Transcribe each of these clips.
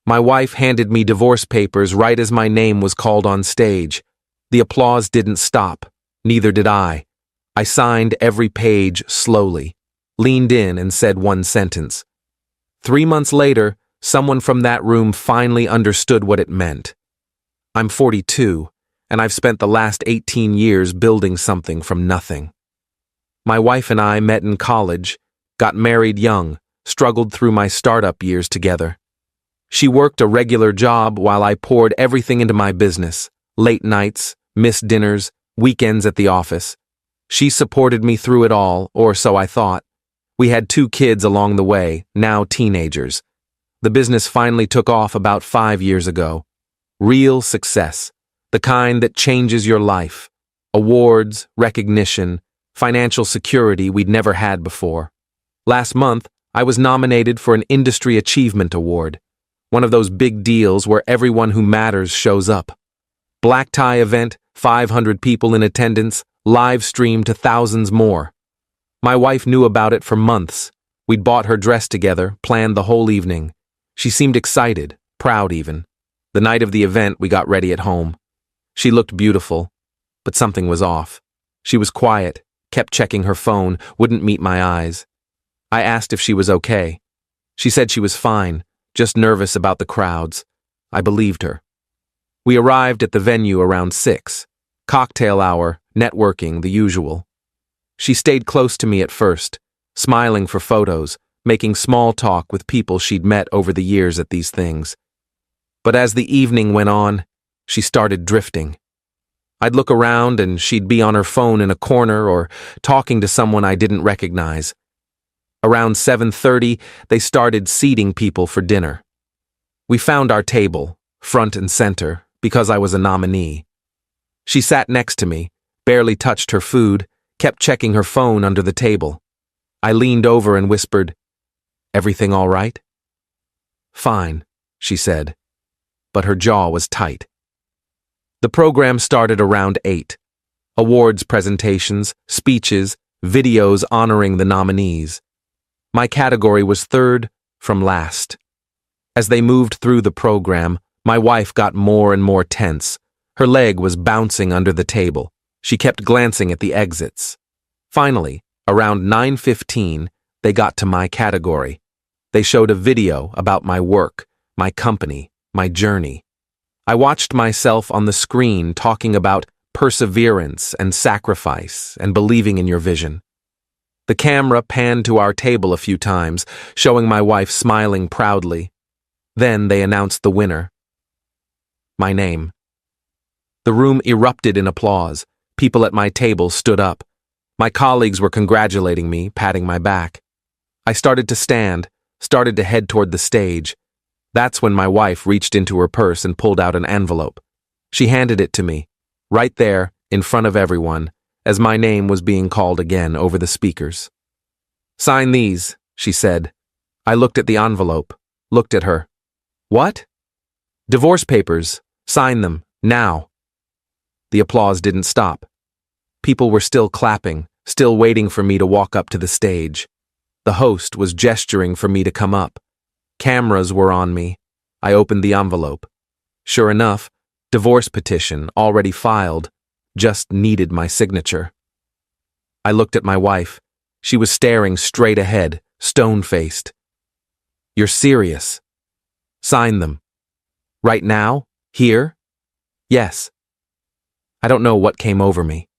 My wife handed me divorce papers right as my name was called on stage. The applause didn't stop, neither did I. I signed every page slowly, leaned in and said one sentence. 3 months later, someone from that room finally understood what it meant. I'm 42, and I've spent the last 18 years building something from nothing. My wife and I met in college, got married young, struggled through my startup years together. She worked a regular job while I poured everything into my business, late nights, missed dinners, weekends at the office. She supported me through it all, or so I thought. We had 2 kids along the way, now teenagers. The business finally took off about 5 years ago. Real success, the kind that changes your life. Awards, recognition, financial security we'd never had before. Last month, I was nominated for an Industry Achievement Award, one of those big deals where everyone who matters shows up. Black tie event, 500 people in attendance, live streamed to thousands more. My wife knew about it for months. We'd bought her dress together, planned the whole evening. She seemed excited, proud even. The night of the event, we got ready at home. She looked beautiful, but something was off. She was quiet, kept checking her phone, wouldn't meet my eyes. I asked if she was okay. She said she was fine, just nervous about the crowds. I believed her. We arrived at the venue around 6. Cocktail hour, networking, the usual. She stayed close to me at first, smiling for photos, making small talk with people she'd met over the years at these things. But as the evening went on, she started drifting. I'd look around and she'd be on her phone in a corner or talking to someone I didn't recognize. Around 7:30, they started seating people for dinner. We found our table, front and center, because I was a nominee. She sat next to me, barely touched her food, kept checking her phone under the table. I leaned over and whispered, "Everything all right?" "Fine," she said, but her jaw was tight. The program started around 8. Awards presentations, speeches, videos honoring the nominees. My category was 3rd from last. As they moved through the program, my wife got more and more tense. Her leg was bouncing under the table. She kept glancing at the exits. Finally, around 9:15, they got to my category. They showed a video about my work, my company, my journey. I watched myself on the screen talking about perseverance and sacrifice and believing in your vision. The camera panned to our table a few times, showing my wife smiling proudly. Then they announced the winner. My name. The room erupted in applause. People at my table stood up. My colleagues were congratulating me, patting my back. I started to stand, started to head toward the stage. That's when my wife reached into her purse and pulled out an envelope. She handed it to me, right there, in front of everyone, as my name was being called again over the speakers. "Sign these," she said. I looked at the envelope, looked at her. "What?" "Divorce papers. Sign them, now." The applause didn't stop. People were still clapping, still waiting for me to walk up to the stage. The host was gesturing for me to come up. Cameras were on me. I opened the envelope. Sure enough, divorce petition, already filed, just needed my signature. I looked at my wife. She was staring straight ahead, stone-faced. "You're serious?" "Sign them." "Right now? Here?" "Yes." I don't know what came over me.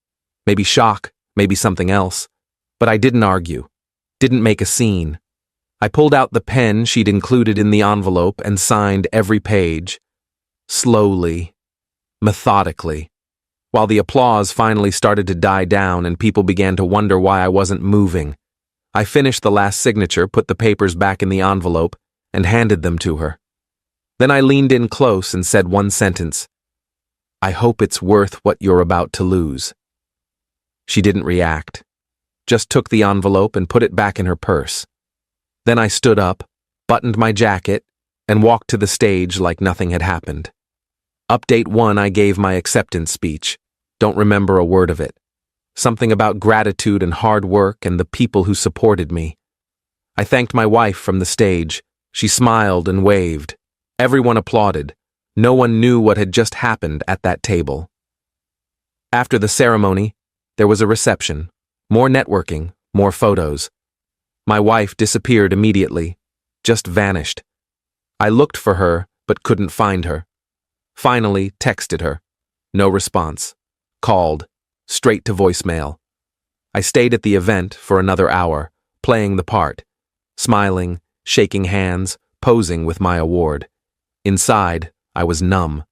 Maybe shock, maybe something else. But I didn't argue, didn't make a scene. I pulled out the pen she'd included in the envelope and signed every page. Slowly, methodically. While the applause finally started to die down and people began to wonder why I wasn't moving, I finished the last signature, put the papers back in the envelope, and handed them to her. Then I leaned in close and said one sentence, "I hope it's worth what you're about to lose." She didn't react, just took the envelope and put it back in her purse. Then I stood up, buttoned my jacket, and walked to the stage like nothing had happened. Update 1, I gave my acceptance speech. Don't remember a word of it. Something about gratitude and hard work and the people who supported me. I thanked my wife from the stage. She smiled and waved. Everyone applauded. No one knew what had just happened at that table. After the ceremony, there was a reception. More networking, more photos. My wife disappeared immediately, just vanished. I looked for her, but couldn't find her. Finally, texted her. No response. Called. Straight to voicemail. I stayed at the event for another hour, playing the part, smiling, shaking hands, posing with my award. Inside, I was numb.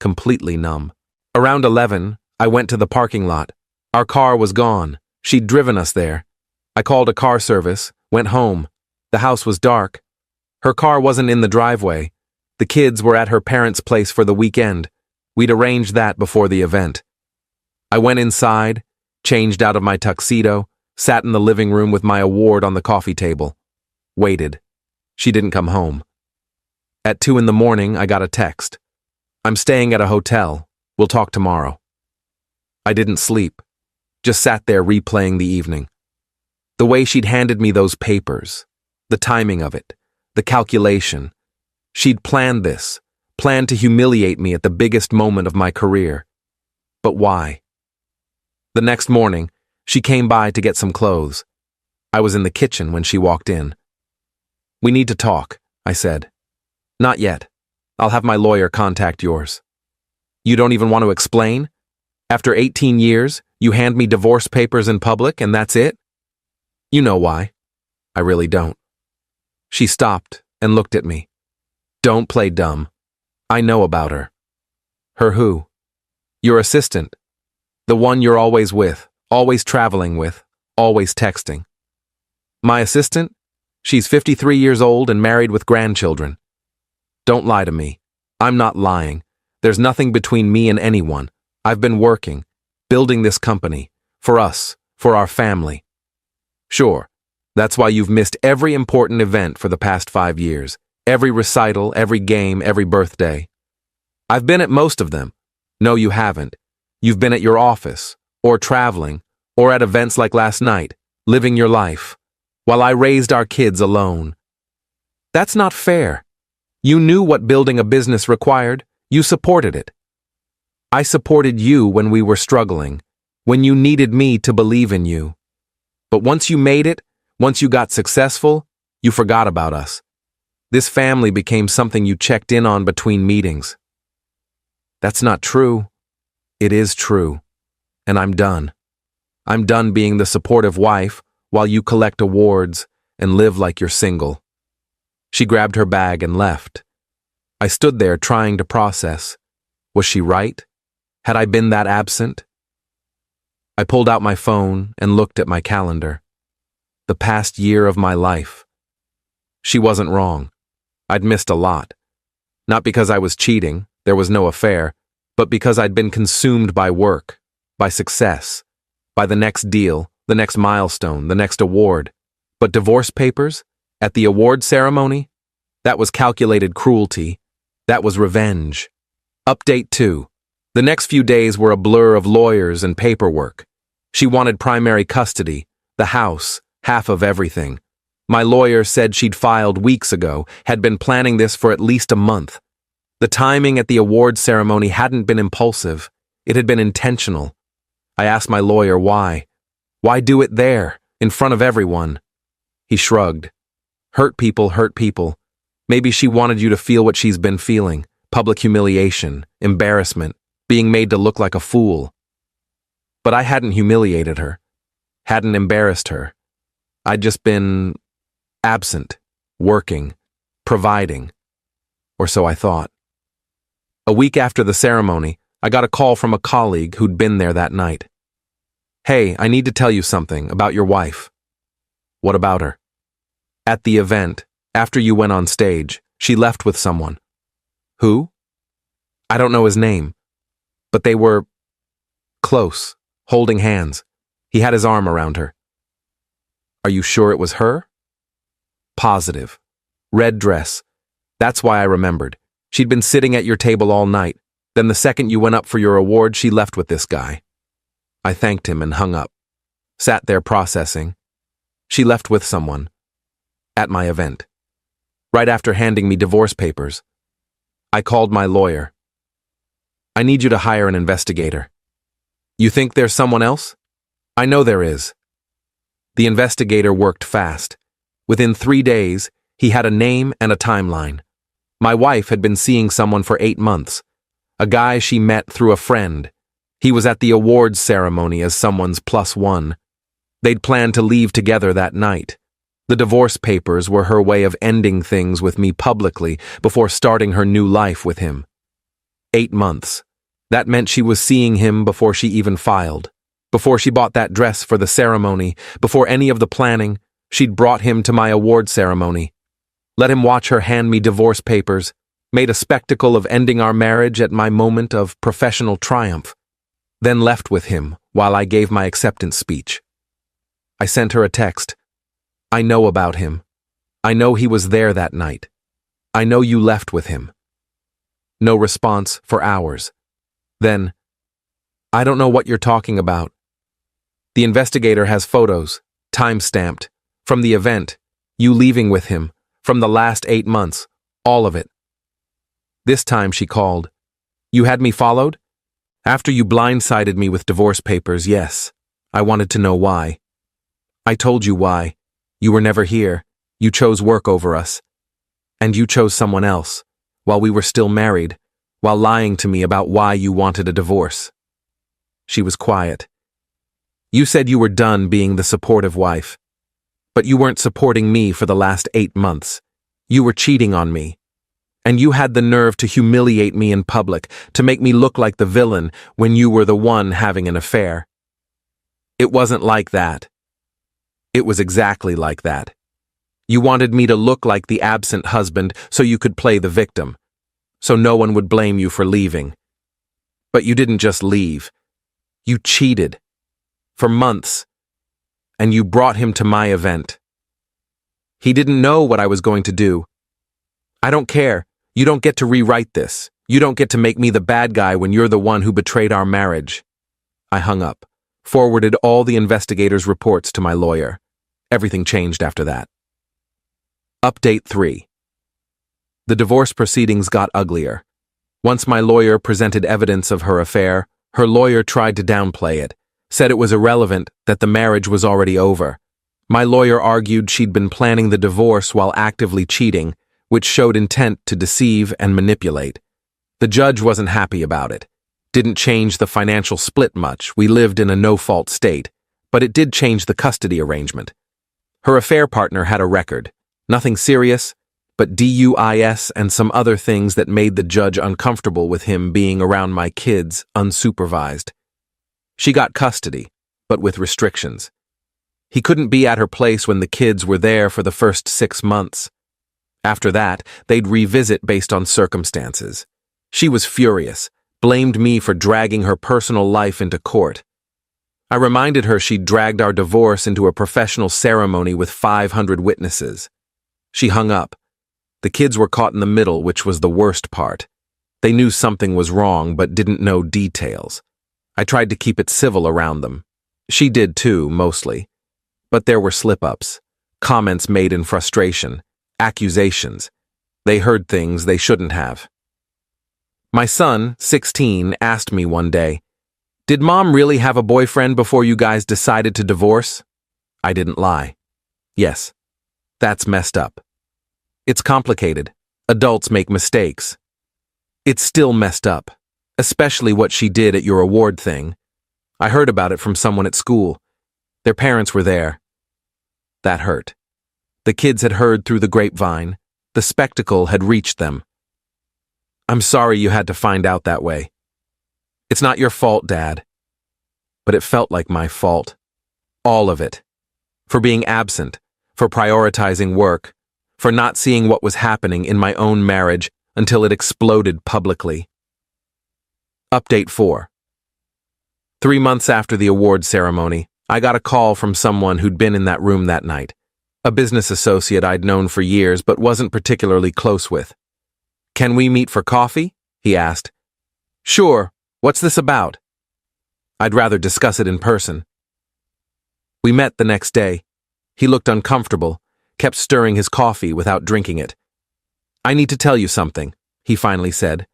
Completely numb. Around 11, I went to the parking lot. Our car was gone. She'd driven us there. I called a car service, went home. The house was dark. Her car wasn't in the driveway. The kids were at her parents' place for the weekend. We'd arranged that before the event. I went inside, changed out of my tuxedo, sat in the living room with my award on the coffee table. Waited. She didn't come home. At 2 in the morning, I got a text. I'm staying at a hotel. We'll talk tomorrow. I didn't sleep. Just sat there replaying the evening. The way she'd handed me those papers, the timing of it, the calculation. She'd planned this, planned to humiliate me at the biggest moment of my career. But why? The next morning, she came by to get some clothes. I was in the kitchen when she walked in. We need to talk, I said. Not yet. I'll have my lawyer contact yours. You don't even want to explain? After 18 years, you hand me divorce papers in public and that's it? You know why. I really don't. She stopped and looked at me. Don't play dumb. I know about her. Her who? Your assistant. The one you're always with, always traveling with, always texting. My assistant? She's 53 years old and married with grandchildren. Don't lie to me. I'm not lying. There's nothing between me and anyone. I've been working, building this company, for us, for our family. Sure, that's why you've missed every important event for the past 5 years, every recital, every game, every birthday. I've been at most of them. No, you haven't. You've been at your office, or traveling, or at events like last night, living your life, while I raised our kids alone. That's not fair. You knew what building a business required. You supported it. I supported you when we were struggling, when you needed me to believe in you. But once you made it, once you got successful, you forgot about us. This family became something you checked in on between meetings. That's not true. It is true. And I'm done. I'm done being the supportive wife while you collect awards and live like you're single. She grabbed her bag and left. I stood there trying to process. Was she right? Had I been that absent? I pulled out my phone and looked at my calendar. The past year of my life. She wasn't wrong. I'd missed a lot. Not because I was cheating, there was no affair, but because I'd been consumed by work, by success, by the next deal, the next milestone, the next award. But divorce papers? At the award ceremony? That was calculated cruelty. That was revenge. Update 2. The next few days were a blur of lawyers and paperwork. She wanted primary custody, the house, half of everything. My lawyer said she'd filed weeks ago, had been planning this for at least a month. The timing at the award ceremony hadn't been impulsive. It had been intentional. I asked my lawyer why. Why do it there, in front of everyone? He shrugged. Hurt people hurt people. Maybe she wanted you to feel what she's been feeling. Public humiliation, embarrassment, being made to look like a fool. But I hadn't humiliated her, hadn't embarrassed her. I'd just been absent, working, providing, or so I thought. A week after the ceremony, I got a call from a colleague who'd been there that night. Hey, I need to tell you something about your wife. What about her? At the event, after you went on stage, she left with someone. Who? I don't know his name. But they were close, holding hands. He had his arm around her. Are you sure it was her? Positive. Red dress. That's why I remembered. She'd been sitting at your table all night. Then the second you went up for your award, she left with this guy. I thanked him and hung up. Sat there processing. She left with someone. At my event. Right after handing me divorce papers. I called my lawyer. I need you to hire an investigator. You think there's someone else? I know there is. The investigator worked fast. Within 3 days, he had a name and a timeline. My wife had been seeing someone for 8 months. A guy she met through a friend. He was at the awards ceremony as someone's +1. They'd planned to leave together that night. The divorce papers were her way of ending things with me publicly before starting her new life with him. 8 months. That meant she was seeing him before she even filed. Before she bought that dress for the ceremony, before any of the planning, she'd brought him to my award ceremony. Let him watch her hand me divorce papers, made a spectacle of ending our marriage at my moment of professional triumph, then left with him while I gave my acceptance speech. I sent her a text. I know about him. I know he was there that night. I know you left with him. No response for hours. Then, I don't know what you're talking about. The investigator has photos, time-stamped, from the event, you leaving with him, from the last 8 months, all of it. This time she called. You had me followed? After you blindsided me with divorce papers, yes. I wanted to know why. I told you why. You were never here. You chose work over us. And you chose someone else, while we were still married, while lying to me about why you wanted a divorce. She was quiet. You said you were done being the supportive wife. But you weren't supporting me for the last 8 months. You were cheating on me. And you had the nerve to humiliate me in public, to make me look like the villain when you were the one having an affair. It wasn't like that. It was exactly like that. You wanted me to look like the absent husband so you could play the victim, so no one would blame you for leaving. But you didn't just leave. You cheated. For months. And you brought him to my event. He didn't know what I was going to do. I don't care. You don't get to rewrite this. You don't get to make me the bad guy when you're the one who betrayed our marriage. I hung up, forwarded all the investigators' reports to my lawyer. Everything changed after that. Update 3. The divorce proceedings got uglier. Once my lawyer presented evidence of her affair, her lawyer tried to downplay it, said it was irrelevant, that the marriage was already over. My lawyer argued she'd been planning the divorce while actively cheating, which showed intent to deceive and manipulate. The judge wasn't happy about it. Didn't change the financial split much, we lived in a no-fault state, but it did change the custody arrangement. Her affair partner had a record. Nothing serious, but DUIs and some other things that made the judge uncomfortable with him being around my kids unsupervised. She got custody, but with restrictions. He couldn't be at her place when the kids were there for the first 6 months. After that, they'd revisit based on circumstances. She was furious, blamed me for dragging her personal life into court. I reminded her she'd dragged our divorce into a professional ceremony with 500 witnesses. She hung up. The kids were caught in the middle, which was the worst part. They knew something was wrong, but didn't know details. I tried to keep it civil around them. She did too, mostly. But there were slip-ups, comments made in frustration, accusations. They heard things they shouldn't have. My son, 16, asked me one day, "Did Mom really have a boyfriend before you guys decided to divorce?" I didn't lie. Yes, that's messed up. It's complicated. Adults make mistakes. It's still messed up, especially what she did at your award thing. I heard about it from someone at school. Their parents were there. That hurt. The kids had heard through the grapevine. The spectacle had reached them. I'm sorry you had to find out that way. It's not your fault, Dad. But it felt like my fault. All of it. For being absent, for prioritizing work, for not seeing what was happening in my own marriage until it exploded publicly. Update 4. 3 months after the award ceremony, I got a call from someone who'd been in that room that night. A business associate I'd known for years but wasn't particularly close with. "Can we meet for coffee?" he asked. "Sure. What's this about?" "I'd rather discuss it in person." We met the next day. He looked uncomfortable, kept stirring his coffee without drinking it. "I need to tell you something," he finally said.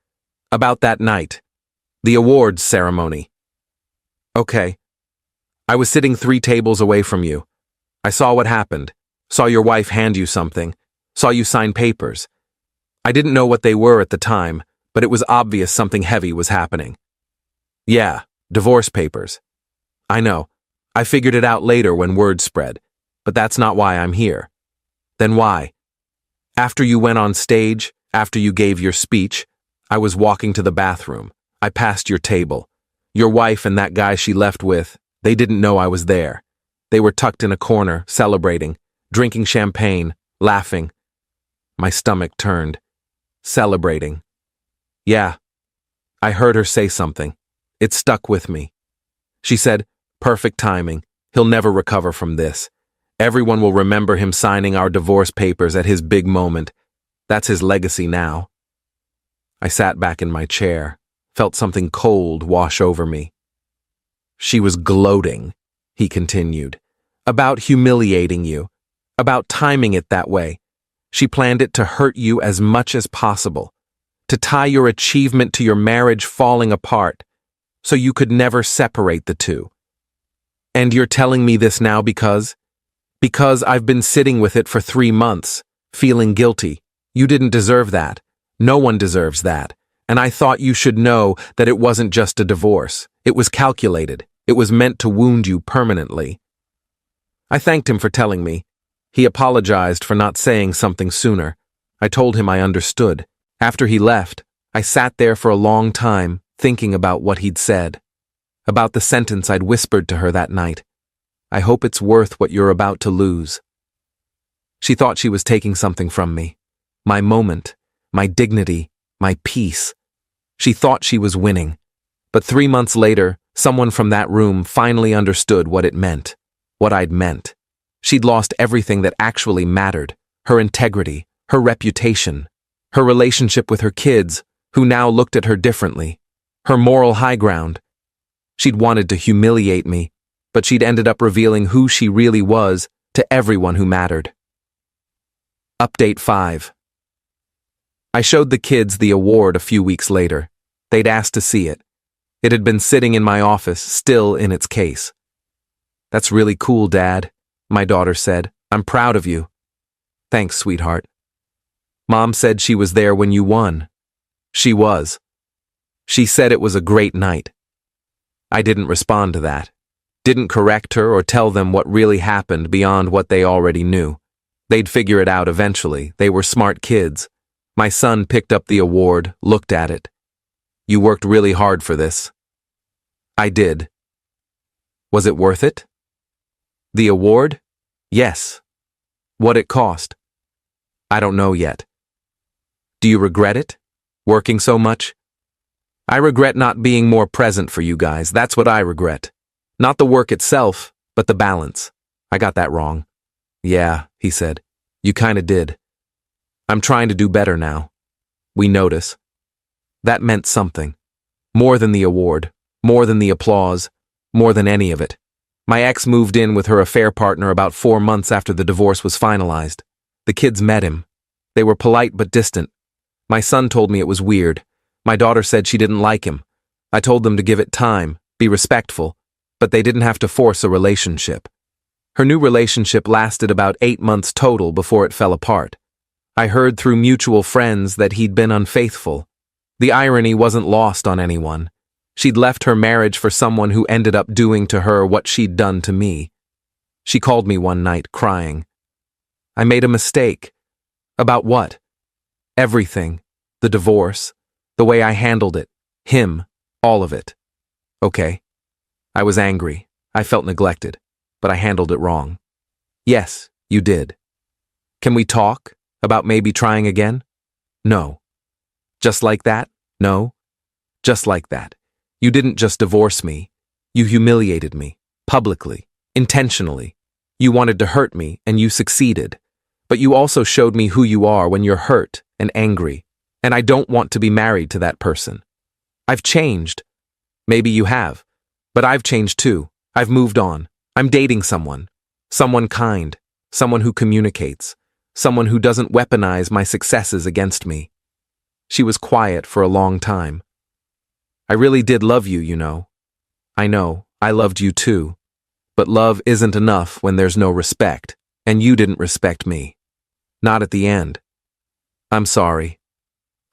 About that night. The awards ceremony. Okay. I was sitting 3 tables away from you. I saw what happened. Saw your wife hand you something. Saw you sign papers. I didn't know what they were at the time, but it was obvious something heavy was happening. Yeah, divorce papers. I know. I figured it out later when word spread, but that's not why I'm here. Then why? After you went on stage, after you gave your speech, I was walking to the bathroom. I passed your table. Your wife and that guy she left with, they didn't know I was there. They were tucked in a corner, celebrating, drinking champagne, laughing. My stomach turned. Celebrating. Yeah. I heard her say something. It stuck with me. She said, "Perfect timing. He'll never recover from this. Everyone will remember him signing our divorce papers at his big moment. That's his legacy now." I sat back in my chair, felt something cold wash over me. She was gloating, he continued, about humiliating you, about timing it that way. She planned it to hurt you as much as possible, to tie your achievement to your marriage falling apart, so you could never separate the two. And you're telling me this now because I've been sitting with it for 3 months, feeling guilty. You didn't deserve that. No one deserves that. And I thought you should know that it wasn't just a divorce. It was calculated. It was meant to wound you permanently. I thanked him for telling me. He apologized for not saying something sooner. I told him I understood. After he left, I sat there for a long time, thinking about what he'd said. About the sentence I'd whispered to her that night. I hope it's worth what you're about to lose. She thought she was taking something from me. My moment, my dignity, my peace. She thought she was winning. But 3 months later, someone from that room finally understood what it meant, what I'd meant. She'd lost everything that actually mattered, her integrity, her reputation, her relationship with her kids, who now looked at her differently, her moral high ground. She'd wanted to humiliate me, but she'd ended up revealing who she really was to everyone who mattered. Update 5. I showed the kids the award a few weeks later. They'd asked to see it. It had been sitting in my office, still in its case. "That's really cool, Dad," my daughter said. "I'm proud of you." "Thanks, sweetheart." "Mom said she was there when you won." "She was. She said it was a great night." I didn't respond to that. Didn't correct her or tell them what really happened beyond what they already knew. They'd figure it out eventually. They were smart kids. My son picked up the award, looked at it. "You worked really hard for this." I did. Was it worth it? The award? Yes. What it cost? I don't know yet. Do you regret it? Working so much? I regret not being more present for you guys. That's what I regret. Not the work itself, but the balance. I got that wrong. Yeah, he said. You kinda did. I'm trying to do better now. We notice. That meant something. More than the award, more than the applause, more than any of it. My ex moved in with her affair partner about 4 months after the divorce was finalized. The kids met him. They were polite but distant. My son told me it was weird. My daughter said she didn't like him. I told them to give it time, be respectful, but they didn't have to force a relationship. Her new relationship lasted about 8 months total before it fell apart. I heard through mutual friends that he'd been unfaithful. The irony wasn't lost on anyone. She'd left her marriage for someone who ended up doing to her what she'd done to me. She called me one night, crying. I made a mistake. About what? Everything. The divorce. The way I handled it. Him. All of it. Okay. I was angry. I felt neglected. But I handled it wrong. Yes, you did. Can we talk? About maybe trying again? No. Just like that? No. Just like that. You didn't just divorce me. You humiliated me. Publicly. Intentionally. You wanted to hurt me, and you succeeded. But you also showed me who you are when you're hurt and angry. And I don't want to be married to that person. I've changed. Maybe you have. But I've changed too. I've moved on. I'm dating someone. Someone kind. Someone who communicates. Someone who doesn't weaponize my successes against me. She was quiet for a long time. I really did love you, you know. I know, I loved you too. But love isn't enough when there's no respect, and you didn't respect me. Not at the end. I'm sorry.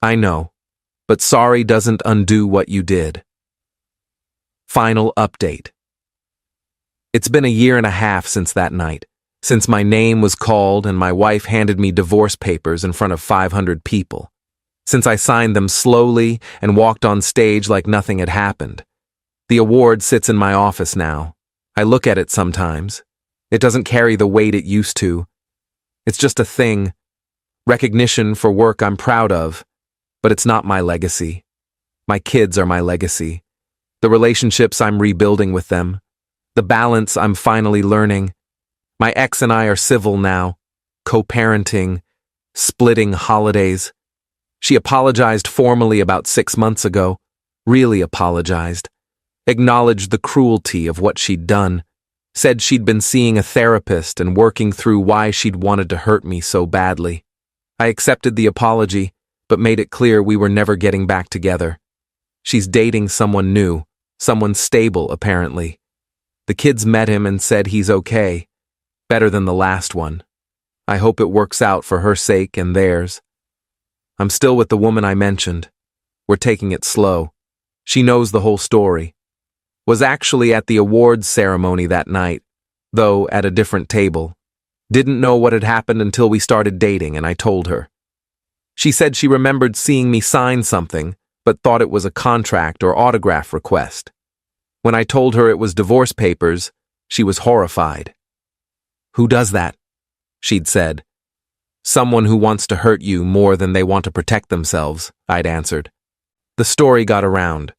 I know, but sorry doesn't undo what you did. Final update. It's been a year and a half since that night, since my name was called and my wife handed me divorce papers in front of 500 people, since I signed them slowly and walked on stage like nothing had happened. The award sits in my office now. I look at it sometimes. It doesn't carry the weight it used to. It's just a thing, recognition for work I'm proud of, but it's not my legacy. My kids are my legacy. The relationships I'm rebuilding with them. The balance I'm finally learning. My ex and I are civil now, co-parenting, splitting holidays. She apologized formally about 6 months ago, really apologized, acknowledged the cruelty of what she'd done, said she'd been seeing a therapist and working through why she'd wanted to hurt me so badly. I accepted the apology, but made it clear we were never getting back together. She's dating someone new, someone stable apparently. The kids met him and said he's okay, better than the last one. I hope it works out for her sake and theirs. I'm still with the woman I mentioned. We're taking it slow. She knows the whole story. Was actually at the awards ceremony that night, though at a different table. Didn't know what had happened until we started dating and I told her. She said she remembered seeing me sign something, but thought it was a contract or autograph request. When I told her it was divorce papers, she was horrified. Who does that? She'd said. Someone who wants to hurt you more than they want to protect themselves, I'd answered. The story got around.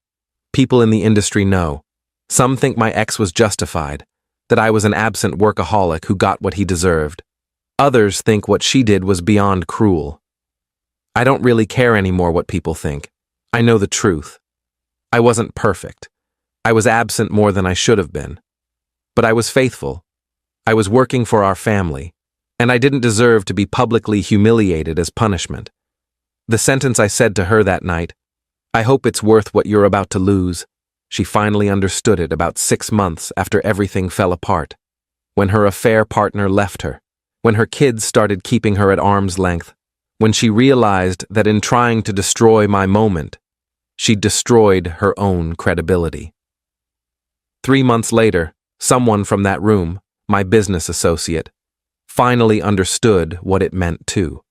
People in the industry know. Some think my ex was justified, that I was an absent workaholic who got what he deserved. Others think what she did was beyond cruel. I don't really care anymore what people think. I know the truth. I wasn't perfect. I was absent more than I should have been. But I was faithful. I was working for our family, and I didn't deserve to be publicly humiliated as punishment. The sentence I said to her that night, I hope it's worth what you're about to lose. She finally understood it about 6 months after everything fell apart, when her affair partner left her, when her kids started keeping her at arm's length, when she realized that in trying to destroy my moment, she'd destroyed her own credibility. 3 months later, someone from that room, my business associate, finally understood what it meant too.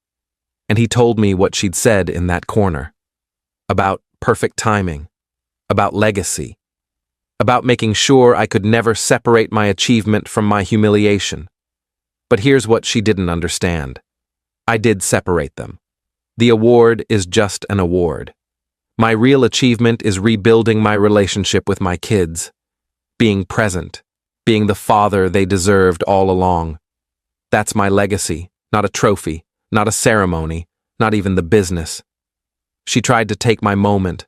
And he told me what she'd said in that corner. About perfect timing. About legacy. About making sure I could never separate my achievement from my humiliation. But here's what she didn't understand. I did separate them. The award is just an award. My real achievement is rebuilding my relationship with my kids. Being present. Being the father they deserved all along. That's my legacy, not a trophy, not a ceremony, not even the business. She tried to take my moment,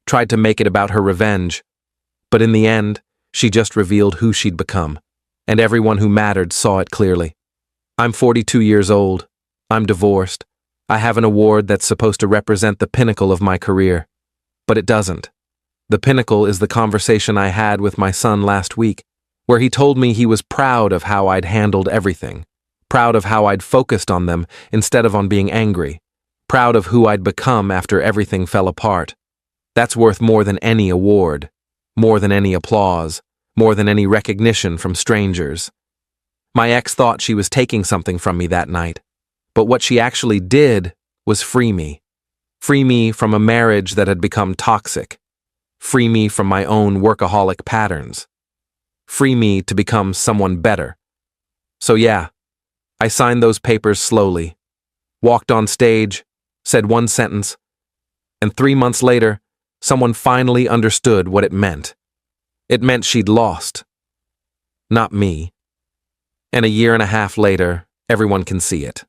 tried to make it about her revenge, but in the end, she just revealed who she'd become, and everyone who mattered saw it clearly. I'm 42 years old. I'm divorced. I have an award that's supposed to represent the pinnacle of my career, but it doesn't. The pinnacle is the conversation I had with my son last week, where he told me he was proud of how I'd handled everything, proud of how I'd focused on them instead of on being angry, proud of who I'd become after everything fell apart. That's worth more than any award, more than any applause, more than any recognition from strangers. My ex thought she was taking something from me that night, but what she actually did was free me. Free me from a marriage that had become toxic. Free me from my own workaholic patterns. Free me to become someone better. So yeah, I signed those papers slowly, walked on stage, said one sentence, and 3 months later, someone finally understood what it meant. It meant she'd lost. Not me. And a year and a half later, everyone can see it.